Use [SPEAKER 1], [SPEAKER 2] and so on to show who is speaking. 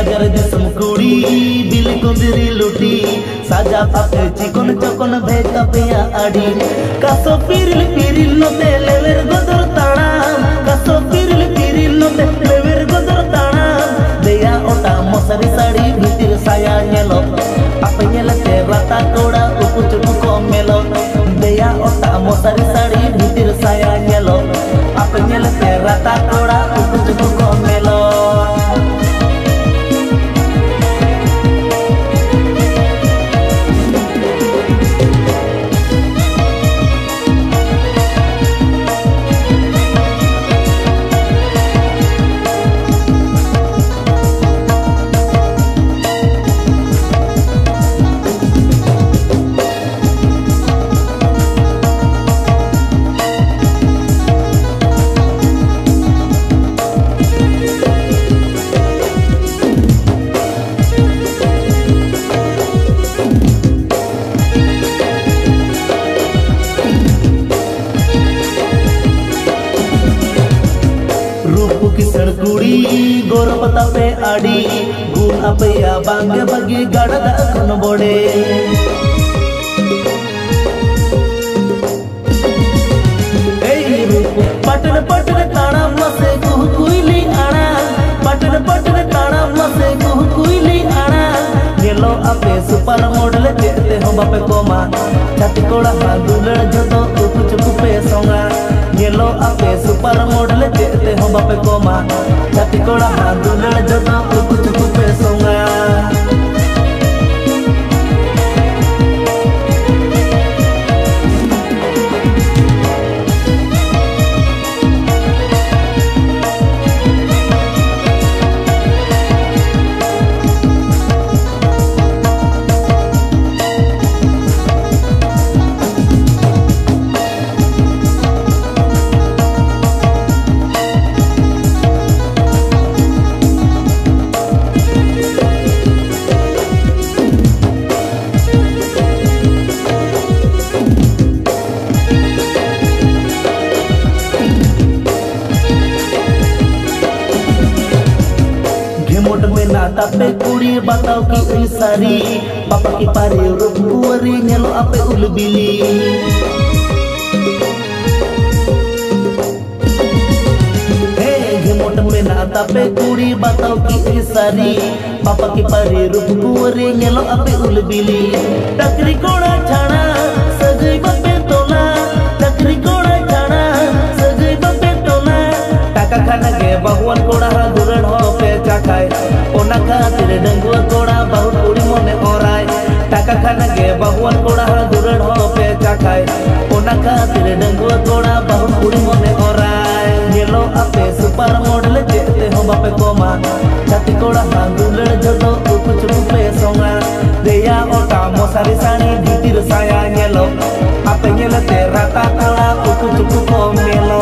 [SPEAKER 1] बाजार दिसम कुड़ी बिल कुंदरी लुटी साजा पाते चिकन चकन भेता पेया आड़ी कासो पिरिल पिरिल नोते लेवेर गोदर ताड़ा कासो पिरिल पिरिल नोते लेवेर गोदर ताड़ा देया ओटा मसारी साड़ी भीतर साया नेलो apa nyelete rata koda uku cukup komelo deya otak mosari sari bitir saya nyelo apa nyelete rata koda uku cukup komelo कुड़ी गोर पता पे आड़ी गुण अपया बांगे बगी गाड़ा दा खन बोड़े पटन पटन ताड़ा मसे कुह कुइली आड़ा पटन पटन ताड़ा मसे कुह कुइली आड़ा येलो अपे सुपर मॉडल देते हो बापे कोमा छाती कोड़ा हा दुलड़ जतो उकु चुकु पे सोंगा येलो अपे सुपर मॉडल देते हो बापे कोमा छाती कोड़ा हा दुलड़ जतो उकु चुकु पे सोंगा मोट में नाता पे कुड़ी बताओ की ई सारी पापा की पारे रूप कुवरी नेलो आपे उलबिली हे मोट में नाता पे कुड़ी बताओ की ई सारी पापा की पारे रूप कुवरी नेलो आपे उलबिली टकरी कोड़ा छाना सजई बपे तोला टकरी कोड़ा छाना सजई बपे तोला टाका खाना के भगवान कोड़ा दुरण हो पे चाखाय ओना खातिर डंगुआ कोड़ा बहुत कुड़ी मने ओराय टाका खाना के भगवान कोड़ा दुरण हो पे चाखाय ओना खातिर डंगुआ कोड़ा बहुत कुड़ी मने ओराय येलो आपे सुपर मॉडल देते हो बापे कोमा छाती कोड़ा दुलड़ जतो उकु चुकु पे सोंगा देया ओटा मसारी साड़ी भीतर साया येलो आपे येलते राता कोड़ा उकु चुकु को मेलो